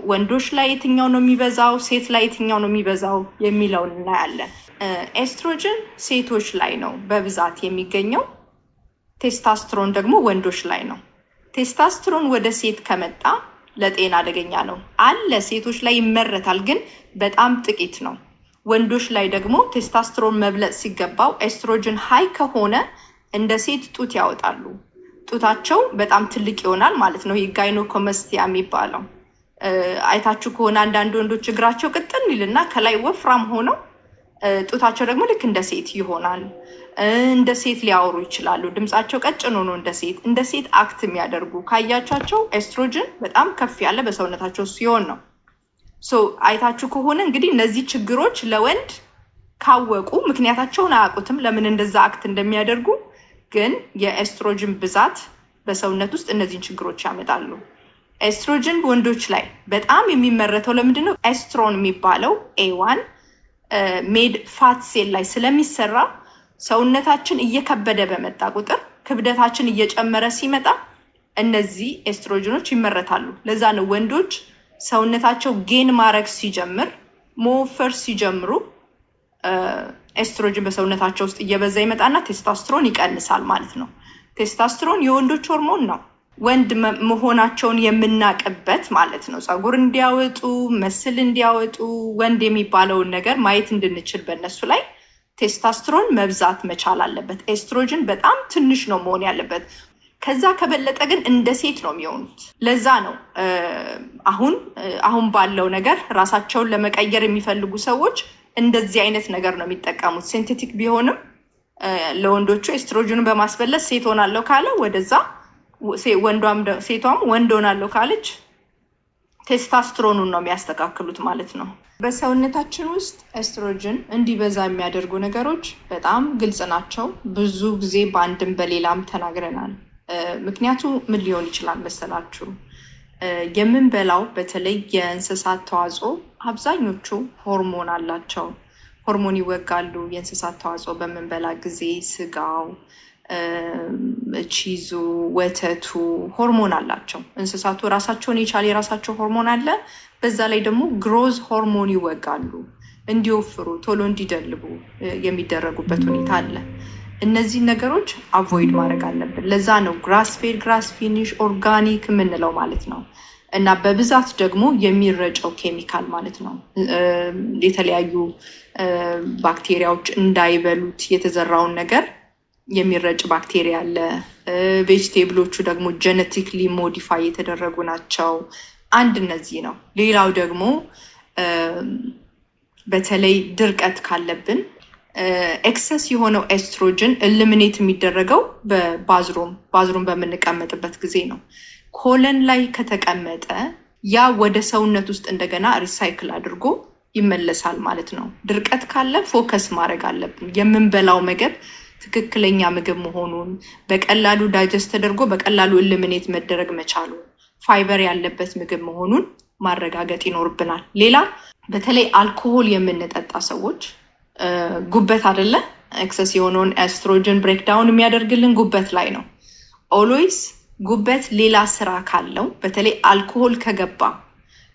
ወንዶች ላይ የትኛው ነው የሚበዛው ሴት ላይ የትኛው ነው የሚበዛው የሚለውን እናያለን። ኤስትሮጅን ሴቶች ላይ ነው በብዛት የሚገኘው ቴስቶስትሮን ደግሞ ወንዶች ላይ ነው። ቴስቶስትሮን ወደ ሴት ከመጣ ለጤና አደገኛ ነው አለ ሴቶች ላይ ይመረታል ግን በጣም ጥቂት ነው። ወንዶች ላይ ደግሞ ቴስቶስትሮን መብለጥ ሲገባው ኤስትሮጅን ሃይ ከሆነ እንደ ሴት ጡት ያወጣሉ ጡታቸው በጣም ትልቅ ይሆናል ማለት ነው። የጋይኖኮመስቲያ የሚባለው አይታችሁ ከሆነ አንዳንድ ወንዶች እግራቸው ቅጥን ይልና ከላይ ወፍራም ሆነው ጡታቸው ደግሞ ልክ እንደ ሴት ይሆናል። እንደ ሴት ሊያወሩ ይችላሉ ድምጻቸው ቀጭን ሆኖ እንደ ሴት አክት የሚያደርጉ ካያቻቸው ኤስትሮጅን በጣም ከፍ ያለ በሰውነታቸው ሲሆን ነው። አይታችሁ ከሆነ እንግዲህ እነዚህ ችግሮች ለወንድ ካወቁ ምክንያታቸውን አያውቁትም ለምን እንደዛ አክት እንደሚያደርጉ ግን የኤስትሮጅን ብዛት በሰውነት ውስጥ እነዚህን ችግሮች ያመጣሉ። ኤስትሮጅን ወንዶች ላይ በጣም የሚመረተው ለምንድነው? ኤስትሮን የሚባለው A1 ሜድ ፋት ሴል ላይ ስለሚሰራ ሰውነታችን እየከበደ በመጣ ቁጥር ክብደታችን እየጨመረ ሲመጣ እነዚህ ኤስትሮጅኖች ይመረታሉ። ለዛ ነው ወንዶች ሰውነታቸው ጌን ማድረግ ሲጀምር መወፈር ሲጀምሩ ኤስትሮጅን በሰውነታቸው ውስጥ እየበዛ ይመጣና ቴስቶስትሮን ይቀንሳል ማለት ነው። ቴስቶስትሮን የወንዶች ሆርሞን ነው ወንድ መሆናቸውን የምናቀበት ማለት ነው። ፀጉር እንዲያወጡ መስል እንዲያወጡ ወንድ የሚባለውን ነገር ማየት እንድንችል በእነሱ ላይ ቴስቶስትሮን መብዛት መቻል አለበት። ኤስትሮጅን በጣም ትንሽ ነው መሆን ያለበት ከዛ ከበለጠ ግን እንደ ሴት ነው የሚሆኑት። ለዛ ነው አሁን ባለው ነገር ራሳቸውን ለመቀየር የሚፈልጉ ሰዎች እንደዚህ አይነት ነገር ነው የሚጠቀሙት። ሲንቴቲክ ቢሆንም ለወንዶቹ ኤስትሮጅኑን በማስበለጥ ሴት ሆናለሁ ካለ ወደዛ ሴቷም ወንድ ሆናለሁ ካለች ቴስቶስትሮኑን ነው የሚያስተካክሉት ማለት ነው። በሰውነታችን ውስጥ ኤስትሮጅን እንዲበዛ የሚያደርጉ ነገሮች በጣም ግልጽ ናቸው። ብዙ ጊዜ በአንድም በሌላም ተናግረናል። ምክንያቱ ምን ሊሆን ይችላል መሰላችሁ? የምንበላው በተለይ የእንስሳት ተዋጽኦ አብዛኞቹ ሆርሞን አላቸው። ሆርሞን ይወጋሉ የእንስሳት ተዋጽኦ በምንበላ ጊዜ ስጋው፣ ቺዙ፣ ወተቱ ሆርሞን አላቸው። እንስሳቱ ራሳቸውን የቻለ የራሳቸው ሆርሞን አለ። በዛ ላይ ደግሞ ግሮዝ ሆርሞን ይወጋሉ እንዲወፍሩ ቶሎ እንዲደልቡ የሚደረጉበት ሁኔታ አለ። እነዚህ ነገሮች አቮይድ ማድረግ አለብን። ለዛ ነው ግራስ ፌድ ግራስ ፊኒሽ ኦርጋኒክ የምንለው ማለት ነው። እና በብዛት ደግሞ የሚረጨው ኬሚካል ማለት ነው የተለያዩ ባክቴሪያዎች እንዳይበሉት የተዘራውን ነገር የሚረጭ ባክቴሪያ አለ። ቬጂቴብሎቹ ደግሞ ጄኔቲክሊ ሞዲፋይ የተደረጉ ናቸው። አንድ እነዚህ ነው። ሌላው ደግሞ በተለይ ድርቀት ካለብን ኤክሰስ የሆነው ኤስትሮጅን ኤሊሚኔት የሚደረገው በባዝሩም በምንቀመጥበት ጊዜ ነው። ኮለን ላይ ከተቀመጠ ያ ወደ ሰውነት ውስጥ እንደገና ሪሳይክል አድርጎ ይመለሳል ማለት ነው። ድርቀት ካለ ፎከስ ማድረግ አለብን የምንበላው ምግብ ትክክለኛ ምግብ መሆኑን በቀላሉ ዳይጀስት ተደርጎ በቀላሉ ኤሊሚኔት መደረግ መቻሉ ፋይበር ያለበት ምግብ መሆኑን ማረጋገጥ ይኖርብናል። ሌላ በተለይ አልኮሆል የምንጠጣ ሰዎች ጉበት አይደለ ኤክሰስ የሆነውን ኤስትሮጅን ብሬክዳውን የሚያደርግልን ጉበት ላይ ነው። ኦልዌይስ ጉበት ሌላ ስራ ካለው በተለይ አልኮሆል ከገባ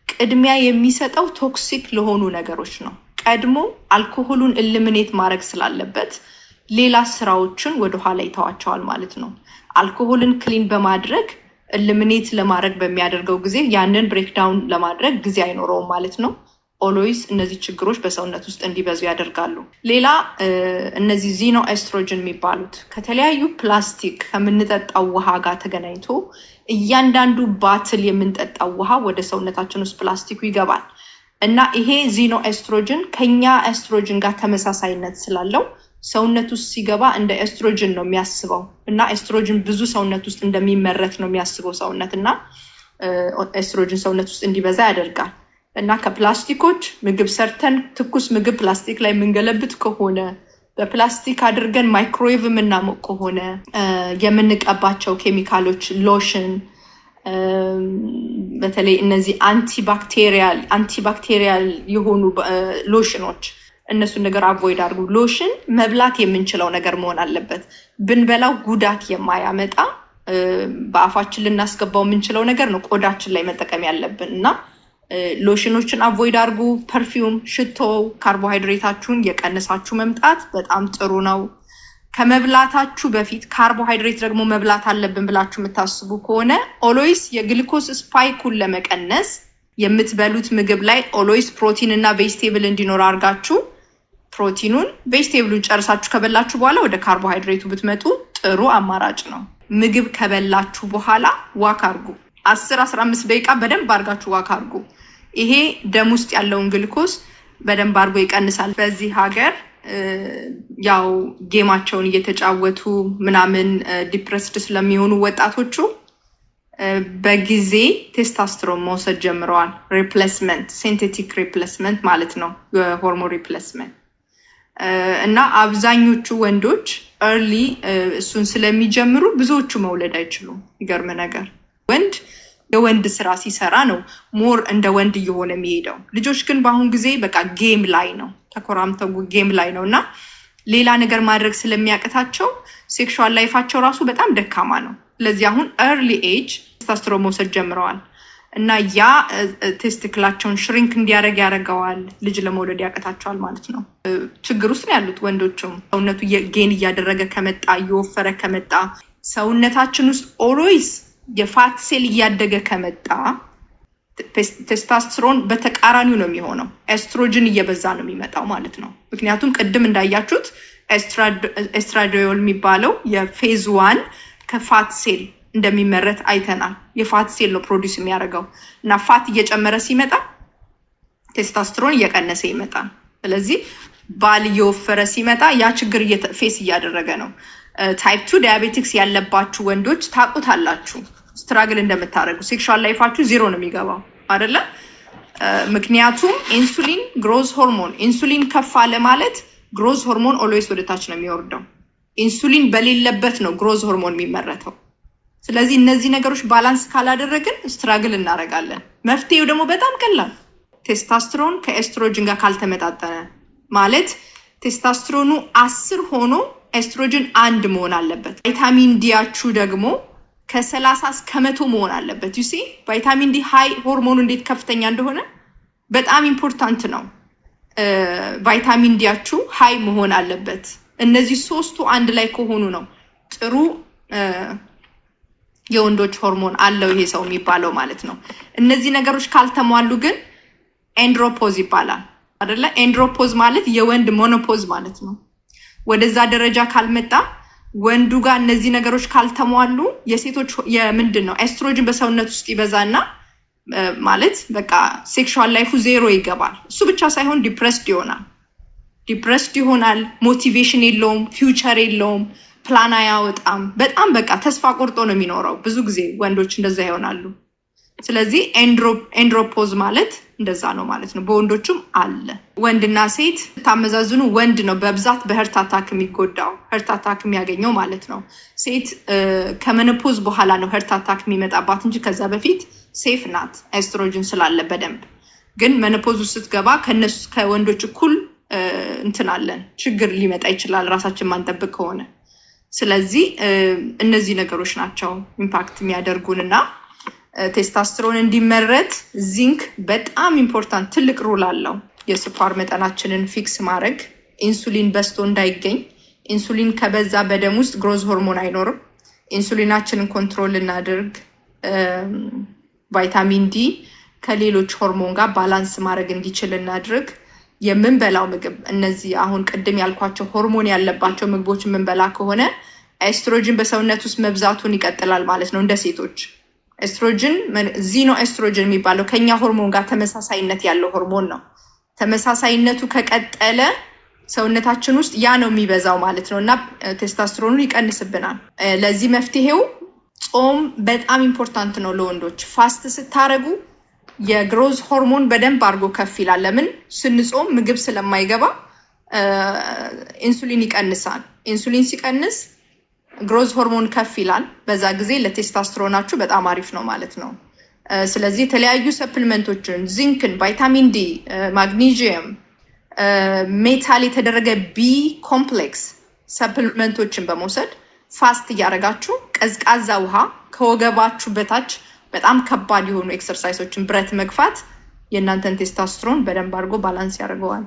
ቅድሚያ የሚሰጠው ቶክሲክ ለሆኑ ነገሮች ነው። ቀድሞ አልኮሆሉን ኤሊሚኔት ማድረግ ስላለበት ሌላ ስራዎችን ወደ ኋላ ይተዋቸዋል ማለት ነው። አልኮሆልን ክሊን በማድረግ ኤሊሚኔት ለማድረግ በሚያደርገው ጊዜ ያንን ብሬክዳውን ለማድረግ ጊዜ አይኖረውም ማለት ነው። ኦልዌይስ እነዚህ ችግሮች በሰውነት ውስጥ እንዲበዙ ያደርጋሉ። ሌላ እነዚህ ዚኖ ኤስትሮጅን የሚባሉት ከተለያዩ ፕላስቲክ ከምንጠጣው ውሃ ጋር ተገናኝቶ እያንዳንዱ ባትል የምንጠጣው ውሃ ወደ ሰውነታችን ውስጥ ፕላስቲኩ ይገባል እና ይሄ ዚኖ ኤስትሮጅን ከኛ ኤስትሮጅን ጋር ተመሳሳይነት ስላለው ሰውነት ውስጥ ሲገባ እንደ ኤስትሮጅን ነው የሚያስበው እና ኤስትሮጅን ብዙ ሰውነት ውስጥ እንደሚመረት ነው የሚያስበው ሰውነት እና ኤስትሮጅን ሰውነት ውስጥ እንዲበዛ ያደርጋል። እና ከፕላስቲኮች ምግብ ሰርተን ትኩስ ምግብ ፕላስቲክ ላይ የምንገለብጥ ከሆነ በፕላስቲክ አድርገን ማይክሮዌቭ የምናሞቅ ከሆነ የምንቀባቸው ኬሚካሎች ሎሽን በተለይ እነዚህ አንቲባክቴሪያል የሆኑ ሎሽኖች እነሱን ነገር አቮይድ አድርጉ። ሎሽን መብላት የምንችለው ነገር መሆን አለበት። ብንበላው ጉዳት የማያመጣ በአፋችን ልናስገባው የምንችለው ነገር ነው ቆዳችን ላይ መጠቀም ያለብን እና ሎሽኖችን አቮይድ አድርጉ። ፐርፊውም፣ ሽቶ፣ ካርቦሃይድሬታችሁን የቀነሳችሁ መምጣት በጣም ጥሩ ነው። ከመብላታችሁ በፊት ካርቦሃይድሬት ደግሞ መብላት አለብን ብላችሁ የምታስቡ ከሆነ ኦሎይስ የግሉኮስ ስፓይኩን ለመቀነስ የምትበሉት ምግብ ላይ ኦሎይስ ፕሮቲን እና ቬጅቴብል እንዲኖር አድርጋችሁ ፕሮቲኑን ቬጅቴብሉን ጨርሳችሁ ከበላችሁ በኋላ ወደ ካርቦሃይድሬቱ ብትመጡ ጥሩ አማራጭ ነው። ምግብ ከበላችሁ በኋላ ዋክ አድርጉ። 10-15 ደቂቃ በደንብ አድርጋችሁ ዋክ አድርጉ። ይሄ ደም ውስጥ ያለውን ግሉኮስ በደንብ አድርጎ ይቀንሳል። በዚህ ሀገር ያው ጌማቸውን እየተጫወቱ ምናምን ዲፕረስድ ስለሚሆኑ ወጣቶቹ በጊዜ ቴስታስትሮን መውሰድ ጀምረዋል። ሪፕሌስመንት፣ ሲንቴቲክ ሪፕሌስመንት ማለት ነው፣ የሆርሞን ሪፕሌስመንት እና አብዛኞቹ ወንዶች ኤርሊ እሱን ስለሚጀምሩ ብዙዎቹ መውለድ አይችሉም። ይገርም ነገር ወንድ የወንድ ስራ ሲሰራ ነው ሞር እንደ ወንድ እየሆነ የሚሄደው። ልጆች ግን በአሁን ጊዜ በቃ ጌም ላይ ነው፣ ተኮራምተው ጌም ላይ ነው እና ሌላ ነገር ማድረግ ስለሚያቅታቸው ሴክሹዋል ላይፋቸው ራሱ በጣም ደካማ ነው። ስለዚህ አሁን ኤርሊ ኤጅ ቴስታስትሮን መውሰድ ጀምረዋል እና ያ ቴስቲክላቸውን ሽሪንክ እንዲያደርግ ያደርገዋል። ልጅ ለመውለድ ያቅታቸዋል ማለት ነው። ችግር ውስጥ ነው ያሉት ወንዶችም። ሰውነቱ ጌን እያደረገ ከመጣ እየወፈረ ከመጣ ሰውነታችን ውስጥ ኦሎይስ የፋት ሴል እያደገ ከመጣ ቴስታስትሮን በተቃራኒው ነው የሚሆነው። ኤስትሮጅን እየበዛ ነው የሚመጣው ማለት ነው። ምክንያቱም ቅድም እንዳያችሁት ኤስትራዲዮል የሚባለው የፌዝ 1 ከፋት ሴል እንደሚመረት አይተናል። የፋት ሴል ነው ፕሮዲውስ የሚያደርገው እና ፋት እየጨመረ ሲመጣ ቴስታስትሮን እየቀነሰ ይመጣል። ስለዚህ ባል እየወፈረ ሲመጣ ያ ችግር ፌስ እያደረገ ነው። ታይፕ 2 ዲያቤቲክስ ያለባችሁ ወንዶች ታውቁታላችሁ ስትራግል እንደምታደርጉ። ሴክሹዋል ላይፋችሁ 0 ነው የሚገባው አይደለ? ምክንያቱም ኢንሱሊን ግሮዝ ሆርሞን፣ ኢንሱሊን ከፍ አለ ማለት ግሮዝ ሆርሞን ኦልዌይስ ወደታች ነው የሚወርደው። ኢንሱሊን በሌለበት ነው ግሮዝ ሆርሞን የሚመረተው። ስለዚህ እነዚህ ነገሮች ባላንስ ካላደረግን ስትራግል እናደርጋለን። መፍትሄው ደግሞ በጣም ቀላል፣ ቴስታስትሮን ከኤስትሮጅን ጋር ካልተመጣጠነ ማለት ቴስታስትሮኑ 10 ሆኖ ኤስትሮጅን 1 መሆን አለበት። ቫይታሚን ዲያችሁ ደግሞ ከ30 እስከ 100 መሆን አለበት። ዩሲ ቫይታሚን ዲ ሃይ ሆርሞኑ እንዴት ከፍተኛ እንደሆነ በጣም ኢምፖርታንት ነው። ቫይታሚን ዲያችሁ ሃይ መሆን አለበት። እነዚህ ሶስቱ አንድ ላይ ከሆኑ ነው ጥሩ የወንዶች ሆርሞን አለው ይሄ ሰው የሚባለው ማለት ነው። እነዚህ ነገሮች ካልተሟሉ ግን ኤንድሮፖዝ ይባላል አይደለ? ኤንድሮፖዝ ማለት የወንድ ሞኖፖዝ ማለት ነው። ወደዛ ደረጃ ካልመጣ ወንዱ ጋር እነዚህ ነገሮች ካልተሟሉ የሴቶች የምንድን ነው ኤስትሮጅን በሰውነት ውስጥ ይበዛና ማለት በቃ ሴክሹዋል ላይፉ 0 ይገባል። እሱ ብቻ ሳይሆን ዲፕረስድ ይሆናል፣ ሞቲቬሽን የለውም፣ ፊውቸር የለውም፣ ፕላን አያወጣም። በጣም በቃ ተስፋ ቆርጦ ነው የሚኖረው። ብዙ ጊዜ ወንዶች እንደዛ ይሆናሉ። ስለዚህ ኤንድሮፖዝ ማለት እንደዛ ነው ማለት ነው። በወንዶችም አለ። ወንድና ሴት ታመዛዝኑ ወንድ ነው በብዛት በህርት አታክ የሚጎዳው፣ ህርት አታክ የሚያገኘው ማለት ነው። ሴት ከመኖፖዝ በኋላ ነው ህርት አታክ የሚመጣባት እንጂ ከዛ በፊት ሴፍ ናት ኤስትሮጅን ስላለ በደንብ። ግን መኖፖዝ ስትገባ ከነሱ ከወንዶች እኩል እንትናለን ችግር ሊመጣ ይችላል ራሳችን ማንጠብቅ ከሆነ። ስለዚህ እነዚህ ነገሮች ናቸው ኢምፓክት የሚያደርጉንና ቴስታስትሮን እንዲመረት ዚንክ በጣም ኢምፖርታንት ትልቅ ሮል አለው። የስኳር መጠናችንን ፊክስ ማድረግ፣ ኢንሱሊን በዝቶ እንዳይገኝ። ኢንሱሊን ከበዛ በደም ውስጥ ግሮዝ ሆርሞን አይኖርም። ኢንሱሊናችንን ኮንትሮል እናድርግ። ቫይታሚን ዲ ከሌሎች ሆርሞን ጋር ባላንስ ማድረግ እንዲችል እናድርግ። የምንበላው ምግብ እነዚህ አሁን ቅድም ያልኳቸው ሆርሞን ያለባቸው ምግቦች የምንበላ ከሆነ ኤስትሮጅን በሰውነት ውስጥ መብዛቱን ይቀጥላል ማለት ነው። እንደ ሴቶች ኤስትሮጅን ዚኖ ኤስትሮጅን የሚባለው ከኛ ሆርሞን ጋር ተመሳሳይነት ያለው ሆርሞን ነው። ተመሳሳይነቱ ከቀጠለ ሰውነታችን ውስጥ ያ ነው የሚበዛው ማለት ነው እና ቴስታስትሮኑ ይቀንስብናል። ለዚህ መፍትሄው ጾም በጣም ኢምፖርታንት ነው ለወንዶች። ፋስት ስታረጉ የግሮዝ ሆርሞን በደንብ አድርጎ ከፍ ይላል። ለምን? ስንጾም ምግብ ስለማይገባ ኢንሱሊን ይቀንሳል። ኢንሱሊን ሲቀንስ ግሮዝ ሆርሞን ከፍ ይላል። በዛ ጊዜ ለቴስታስትሮናችሁ በጣም አሪፍ ነው ማለት ነው። ስለዚህ የተለያዩ ሰፕሊመንቶችን ዚንክን፣ ቫይታሚን ዲ፣ ማግኒዥየም፣ ሜታል የተደረገ ቢ ኮምፕሌክስ ሰፕሊመንቶችን በመውሰድ ፋስት እያደረጋችሁ ቀዝቃዛ ውሃ ከወገባችሁ በታች በጣም ከባድ የሆኑ ኤክሰርሳይሶችን ብረት መግፋት የእናንተን ቴስቶስትሮን በደንብ አድርጎ ባላንስ ያደርገዋል